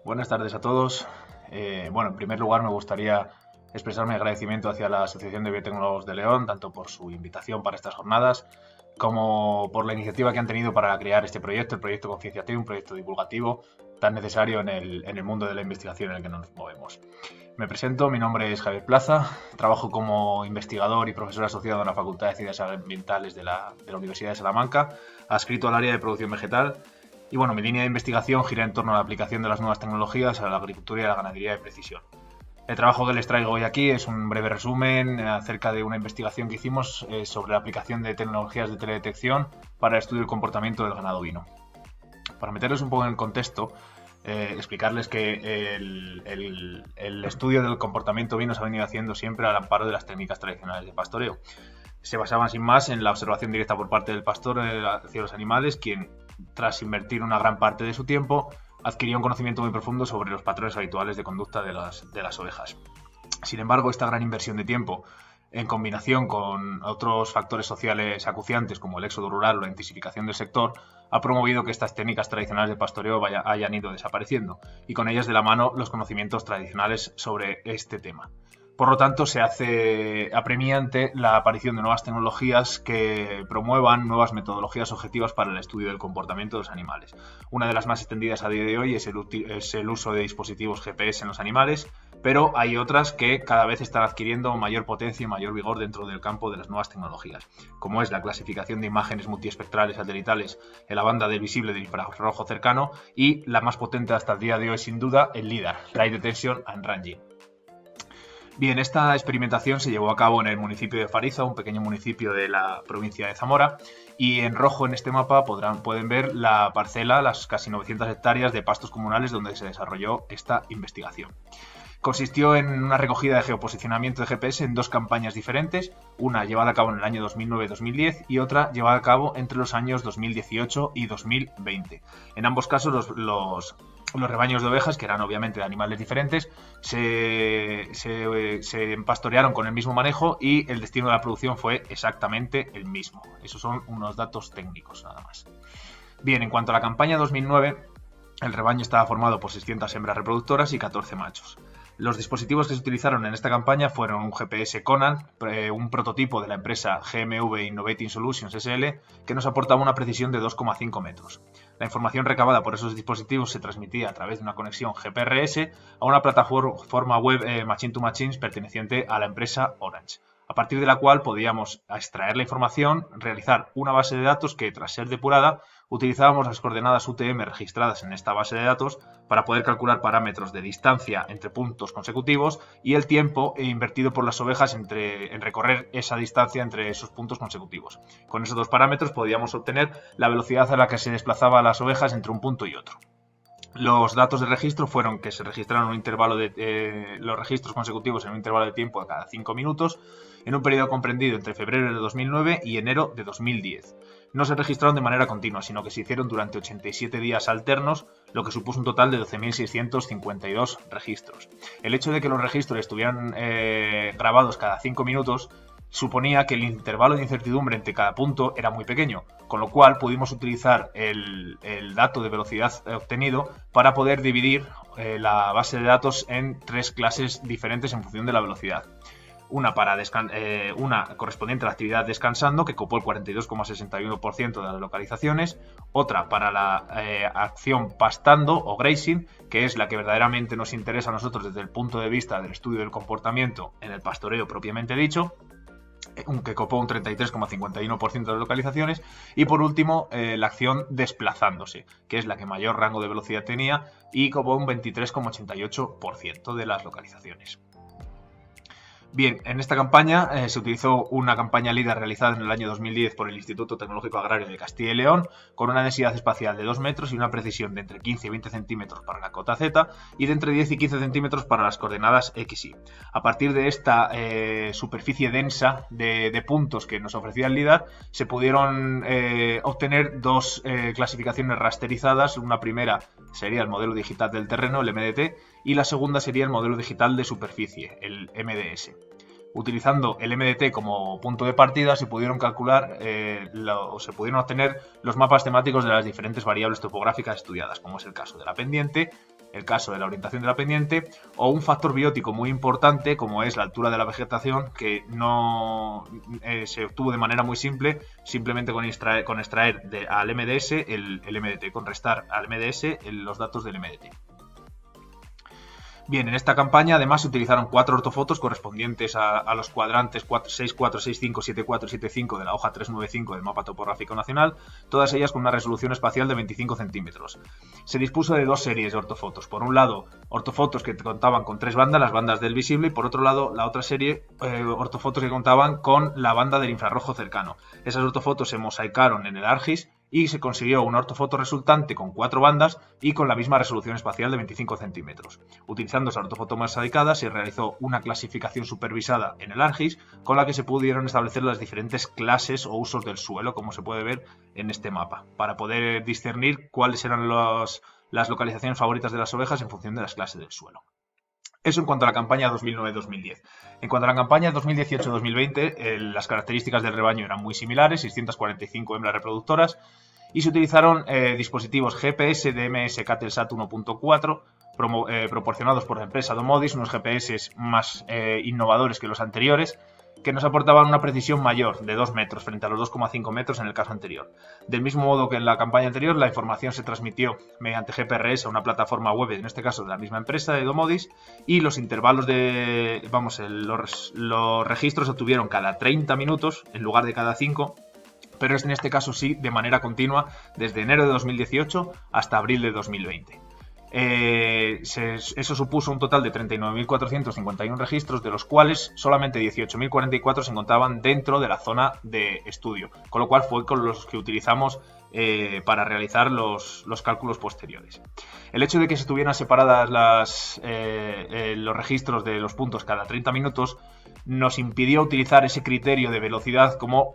Buenas tardes a todos. En primer lugar me gustaría expresar mi agradecimiento hacia la Asociación de Biotecnólogos de León, tanto por su invitación para estas jornadas, como por la iniciativa que han tenido para crear este proyecto, el proyecto Concienciación, un proyecto divulgativo tan necesario en el mundo de la investigación en el que nos movemos. Me presento, mi nombre es Javier Plaza, trabajo como investigador y profesor asociado en la Facultad de Ciencias Ambientales de la Universidad de Salamanca, adscrito al área de producción vegetal. Y bueno, mi línea de investigación gira en torno a la aplicación de las nuevas tecnologías a la agricultura y a la ganadería de precisión. El trabajo que les traigo hoy aquí es un breve resumen acerca de una investigación que hicimos sobre la aplicación de tecnologías de teledetección para el estudio del comportamiento del ganado ovino. Para meterles un poco en el contexto, explicarles que el estudio del comportamiento ovino se ha venido haciendo siempre al amparo de las técnicas tradicionales de pastoreo. Se basaban sin más en la observación directa por parte del pastor hacia los animales, quien, tras invertir una gran parte de su tiempo, adquirió un conocimiento muy profundo sobre los patrones habituales de conducta de las ovejas. Sin embargo, esta gran inversión de tiempo, en combinación con otros factores sociales acuciantes como el éxodo rural o la intensificación del sector, ha promovido que estas técnicas tradicionales de pastoreo hayan ido desapareciendo, y con ellas de la mano los conocimientos tradicionales sobre este tema. Por lo tanto, se hace apremiante la aparición de nuevas tecnologías que promuevan nuevas metodologías objetivas para el estudio del comportamiento de los animales. Una de las más extendidas a día de hoy es el uso de dispositivos GPS en los animales, pero hay otras que cada vez están adquiriendo mayor potencia y mayor vigor dentro del campo de las nuevas tecnologías, como es la clasificación de imágenes multiespectrales satelitales en la banda del visible del infrarrojo cercano y la más potente hasta el día de hoy, sin duda, el LiDAR, Light Detection and Ranging. Bien, esta experimentación se llevó a cabo en el municipio de Fariza, un pequeño municipio de la provincia de Zamora, y en rojo en este mapa pueden ver la parcela, las casi 900 hectáreas de pastos comunales donde se desarrolló esta investigación. Consistió en una recogida de geoposicionamiento de GPS en dos campañas diferentes, una llevada a cabo en el año 2009-2010 y otra llevada a cabo entre los años 2018 y 2020. En ambos casos los rebaños de ovejas, que eran obviamente de animales diferentes, se pastorearon con el mismo manejo y el destino de la producción fue exactamente el mismo. Esos son unos datos técnicos nada más. Bien, en cuanto a la campaña 2009, el rebaño estaba formado por 600 hembras reproductoras y 14 machos. Los dispositivos que se utilizaron en esta campaña fueron un GPS Conan, un prototipo de la empresa GMV Innovating Solutions SL, que nos aportaba una precisión de 2,5 metros. La información recabada por esos dispositivos se transmitía a través de una conexión GPRS a una plataforma web Machine to Machines perteneciente a la empresa Orange, a partir de la cual podíamos extraer la información, realizar una base de datos que, tras ser depurada, utilizábamos las coordenadas UTM registradas en esta base de datos para poder calcular parámetros de distancia entre puntos consecutivos y el tiempo invertido por las ovejas en recorrer esa distancia entre esos puntos consecutivos. Con esos dos parámetros podíamos obtener la velocidad a la que se desplazaban las ovejas entre un punto y otro. Los datos de registro fueron que se registraron los registros consecutivos en un intervalo de tiempo de cada 5 minutos, en un periodo comprendido entre febrero de 2009 y enero de 2010. No se registraron de manera continua, sino que se hicieron durante 87 días alternos, lo que supuso un total de 12.652 registros. El hecho de que los registros estuvieran grabados cada 5 minutos suponía que el intervalo de incertidumbre entre cada punto era muy pequeño, con lo cual pudimos utilizar el dato de velocidad obtenido para poder dividir la base de datos en tres clases diferentes en función de la velocidad. Una correspondiente a la actividad descansando, que copó el 42,61% de las localizaciones, otra para la acción pastando o grazing, que es la que verdaderamente nos interesa a nosotros desde el punto de vista del estudio del comportamiento en el pastoreo propiamente dicho, que copó un 33,51% de las localizaciones, y por último la acción desplazándose, que es la que mayor rango de velocidad tenía y copó un 23,88% de las localizaciones. Bien, en esta campaña se utilizó una campaña LiDAR realizada en el año 2010 por el Instituto Tecnológico Agrario de Castilla y León, con una densidad espacial de 2 metros y una precisión de entre 15 y 20 centímetros para la cota Z y de entre 10 y 15 centímetros para las coordenadas X y. A partir de esta superficie densa de puntos que nos ofrecía el LiDAR, se pudieron obtener dos clasificaciones rasterizadas. Una primera sería el modelo digital del terreno, el MDT, y la segunda sería el modelo digital de superficie, el MDS. utilizando el MDT como punto de partida, se pudieron calcular o se pudieron obtener los mapas temáticos de las diferentes variables topográficas estudiadas, como es el caso de la pendiente, el caso de la orientación de la pendiente, o un factor biótico muy importante como es la altura de la vegetación, que no se obtuvo de manera muy simple, simplemente con extraer al MDS el MDT, con restar al MDS los datos del MDT. Bien, en esta campaña además se utilizaron 4 ortofotos correspondientes a los cuadrantes 6, 4, 6, 5, 7, 4, 7, 5 de la hoja 395 del Mapa Topográfico Nacional, todas ellas con una resolución espacial de 25 centímetros. Se dispuso de 2 series de ortofotos. Por un lado, ortofotos que contaban con 3 bandas, las bandas del visible, y por otro lado, la otra serie, ortofotos que contaban con la banda del infrarrojo cercano. Esas ortofotos se mosaicaron en el ARGIS y se consiguió una ortofoto resultante con 4 bandas y con la misma resolución espacial de 25 centímetros. Utilizando esa ortofoto mosaicada se realizó una clasificación supervisada en el ARGIS con la que se pudieron establecer las diferentes clases o usos del suelo, como se puede ver en este mapa, para poder discernir cuáles eran las localizaciones favoritas de las ovejas en función de las clases del suelo. Eso en cuanto a la campaña 2009-2010. En cuanto a la campaña 2018-2020, las características del rebaño eran muy similares, 645 hembras reproductoras, y se utilizaron dispositivos GPS DMS Catelsat 1.4 proporcionados por la empresa Domodis, unos GPS más innovadores que los anteriores, que nos aportaban una precisión mayor de 2 metros frente a los 2,5 metros en el caso anterior. Del mismo modo que en la campaña anterior, la información se transmitió mediante GPRS a una plataforma web, en este caso de la misma empresa, de Domodis, y los intervalos los registros se obtuvieron cada 30 minutos en lugar de cada 5, pero en este caso sí de manera continua desde enero de 2018 hasta abril de 2020. Eso supuso un total de 39.451 registros, de los cuales solamente 18.044 se encontraban dentro de la zona de estudio, con lo cual fue con los que utilizamos para realizar los cálculos posteriores. El hecho de que se estuvieran separadas los registros de los puntos cada 30 minutos nos impidió utilizar ese criterio de velocidad como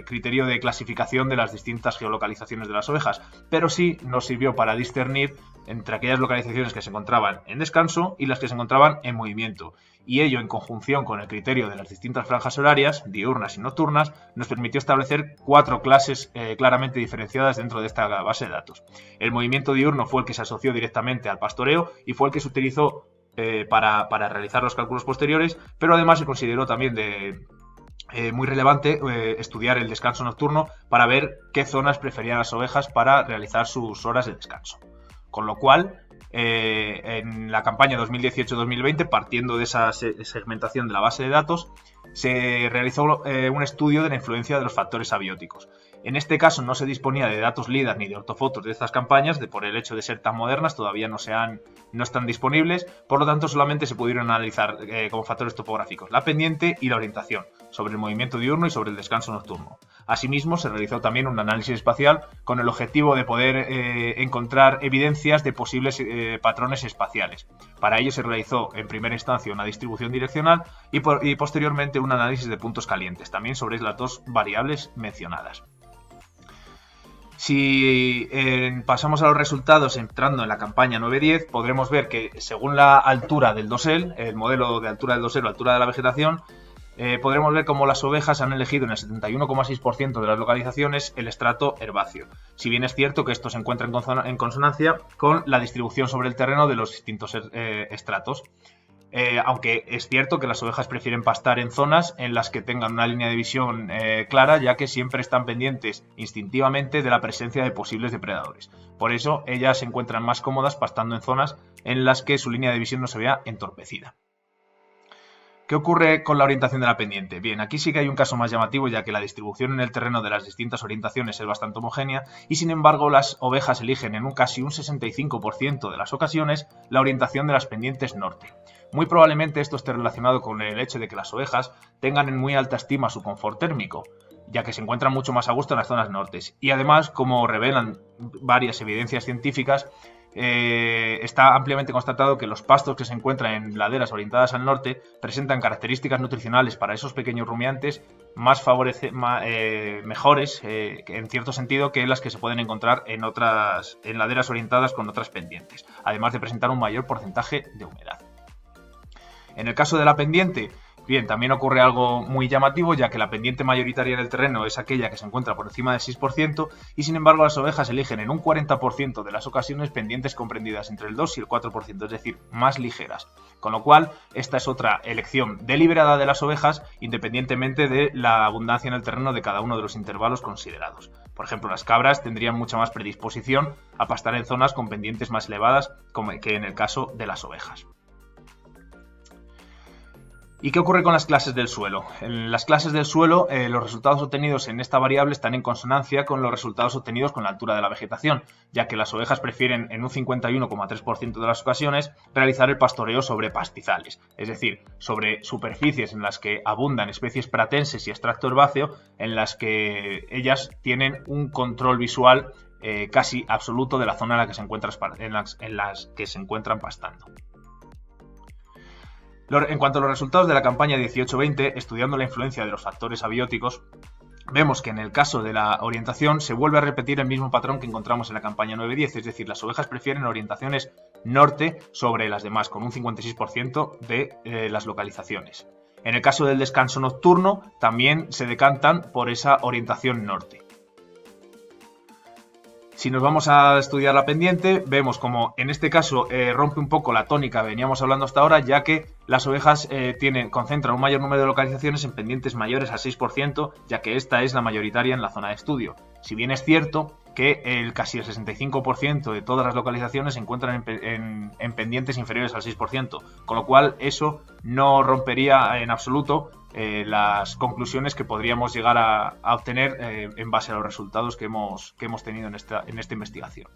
criterio de clasificación de las distintas geolocalizaciones de las ovejas, pero sí nos sirvió para discernir entre aquellas localizaciones que se encontraban en descanso y las que se encontraban en movimiento, y ello en conjunción con el criterio de las distintas franjas horarias, diurnas y nocturnas, nos permitió establecer 4 clases claramente diferenciadas dentro de esta base de datos. El movimiento diurno fue el que se asoció directamente al pastoreo y fue el que se utilizó para realizar los cálculos posteriores, pero además se consideró también muy relevante estudiar el descanso nocturno para ver qué zonas preferían las ovejas para realizar sus horas de descanso. Con lo cual, en la campaña 2018-2020, partiendo de esa segmentación de la base de datos, se realizó un estudio de la influencia de los factores abióticos. En este caso no se disponía de datos LIDAR ni de ortofotos de estas campañas, por el hecho de ser tan modernas todavía no están disponibles, por lo tanto solamente se pudieron analizar como factores topográficos la pendiente y la orientación, sobre el movimiento diurno y sobre el descanso nocturno. Asimismo se realizó también un análisis espacial con el objetivo de poder encontrar evidencias de posibles patrones espaciales. Para ello se realizó en primera instancia una distribución direccional y posteriormente un análisis de puntos calientes, también sobre las 2 variables mencionadas. Si pasamos a los resultados entrando en la campaña 9-10, podremos ver que según la altura del dosel, el modelo de altura del dosel o altura de la vegetación, podremos ver cómo las ovejas han elegido en el 71,6% de las localizaciones el estrato herbáceo. Si bien es cierto que esto se encuentra en consonancia con la distribución sobre el terreno de los distintos estratos. Aunque es cierto que las ovejas prefieren pastar en zonas en las que tengan una línea de visión clara, ya que siempre están pendientes instintivamente de la presencia de posibles depredadores. Por eso ellas se encuentran más cómodas pastando en zonas en las que su línea de visión no se vea entorpecida. ¿Qué ocurre con la orientación de la pendiente? Bien, aquí sí que hay un caso más llamativo, ya que la distribución en el terreno de las distintas orientaciones es bastante homogénea y sin embargo las ovejas eligen en casi un 65% de las ocasiones la orientación de las pendientes norte. Muy probablemente esto esté relacionado con el hecho de que las ovejas tengan en muy alta estima su confort térmico, ya que se encuentran mucho más a gusto en las zonas nortes. Y además, como revelan varias evidencias científicas, está ampliamente constatado que los pastos que se encuentran en laderas orientadas al norte presentan características nutricionales para esos pequeños rumiantes mejores en cierto sentido que las que se pueden encontrar en laderas orientadas con otras pendientes, además de presentar un mayor porcentaje de humedad. En el caso de la pendiente, Bien, también ocurre algo muy llamativo, ya que la pendiente mayoritaria del terreno es aquella que se encuentra por encima del 6%, y sin embargo las ovejas eligen en un 40% de las ocasiones pendientes comprendidas entre el 2 y el 4%, es decir, más ligeras. Con lo cual, esta es otra elección deliberada de las ovejas, independientemente de la abundancia en el terreno de cada uno de los intervalos considerados. Por ejemplo, las cabras tendrían mucha más predisposición a pastar en zonas con pendientes más elevadas que en el caso de las ovejas. ¿Y qué ocurre con las clases del suelo? En las clases del suelo, los resultados obtenidos en esta variable están en consonancia con los resultados obtenidos con la altura de la vegetación, ya que las ovejas prefieren en un 51,3% de las ocasiones realizar el pastoreo sobre pastizales, es decir, sobre superficies en las que abundan especies pratenses y extracto herbáceo, en las que ellas tienen un control visual casi absoluto de la zona en la que se encuentran pastando. En cuanto a los resultados de la campaña 18-20, estudiando la influencia de los factores abióticos, vemos que en el caso de la orientación se vuelve a repetir el mismo patrón que encontramos en la campaña 9-10, es decir, las ovejas prefieren orientaciones norte sobre las demás, con un 56% de las localizaciones. En el caso del descanso nocturno, también se decantan por esa orientación norte. Si nos vamos a estudiar la pendiente, vemos como en este caso rompe un poco la tónica que veníamos hablando hasta ahora, ya que las ovejas concentran un mayor número de localizaciones en pendientes mayores al 6%, ya que esta es la mayoritaria en la zona de estudio. Si bien es cierto que casi el 65% de todas las localizaciones se encuentran en pendientes inferiores al 6%, con lo cual eso no rompería en absoluto las conclusiones que podríamos llegar a obtener en base a los resultados que hemos tenido en esta investigación.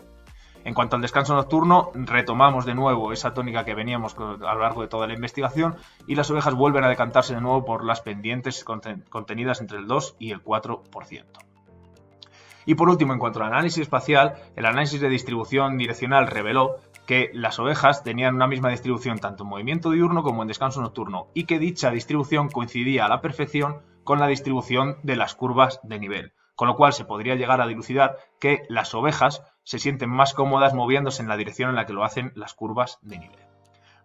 En cuanto al descanso nocturno, retomamos de nuevo esa tónica que veníamos a lo largo de toda la investigación y las ovejas vuelven a decantarse de nuevo por las pendientes contenidas entre el 2 y el 4%. Y por último, en cuanto al análisis espacial, el análisis de distribución direccional reveló que las ovejas tenían una misma distribución tanto en movimiento diurno como en descanso nocturno y que dicha distribución coincidía a la perfección con la distribución de las curvas de nivel, con lo cual se podría llegar a dilucidar que las ovejas se sienten más cómodas moviéndose en la dirección en la que lo hacen las curvas de nivel.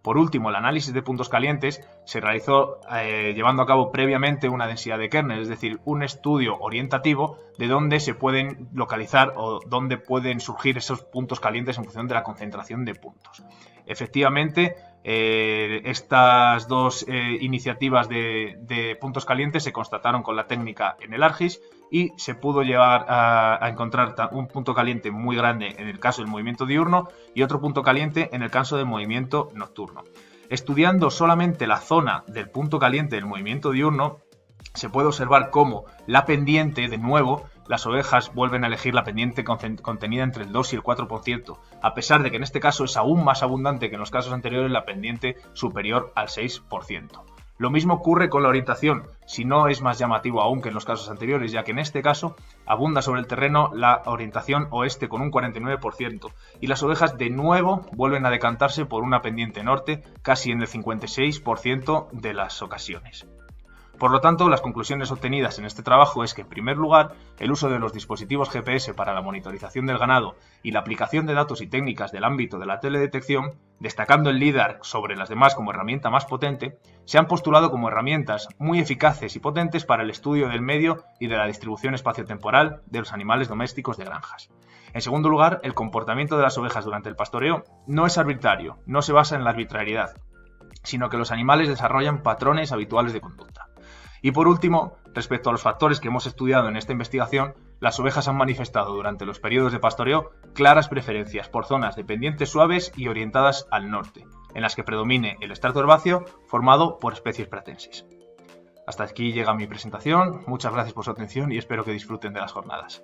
Por último, el análisis de puntos calientes se realizó llevando a cabo previamente una densidad de kernel, es decir, un estudio orientativo de dónde se pueden localizar o dónde pueden surgir esos puntos calientes en función de la concentración de puntos. Efectivamente, estas dos iniciativas de puntos calientes se constataron con la técnica en el ARGIS y se pudo llevar a encontrar un punto caliente muy grande en el caso del movimiento diurno y otro punto caliente en el caso del movimiento nocturno. Estudiando solamente la zona del punto caliente del movimiento diurno, se puede observar cómo la pendiente, de nuevo, las ovejas vuelven a elegir la pendiente contenida entre el 2 y el 4%, a pesar de que en este caso es aún más abundante que en los casos anteriores la pendiente superior al 6%. Lo mismo ocurre con la orientación, si no es más llamativo aún que en los casos anteriores, ya que en este caso abunda sobre el terreno la orientación oeste con un 49% y las ovejas de nuevo vuelven a decantarse por una pendiente norte casi en el 56% de las ocasiones. Por lo tanto, las conclusiones obtenidas en este trabajo es que, en primer lugar, el uso de los dispositivos GPS para la monitorización del ganado y la aplicación de datos y técnicas del ámbito de la teledetección, destacando el LIDAR sobre las demás como herramienta más potente, se han postulado como herramientas muy eficaces y potentes para el estudio del medio y de la distribución espaciotemporal de los animales domésticos de granjas. En segundo lugar, el comportamiento de las ovejas durante el pastoreo no es arbitrario, no se basa en la arbitrariedad, sino que los animales desarrollan patrones habituales de conducta. Y por último, respecto a los factores que hemos estudiado en esta investigación, las ovejas han manifestado durante los periodos de pastoreo claras preferencias por zonas de pendientes suaves y orientadas al norte, en las que predomine el estrato herbáceo formado por especies pratensis. Hasta aquí llega mi presentación, muchas gracias por su atención y espero que disfruten de las jornadas.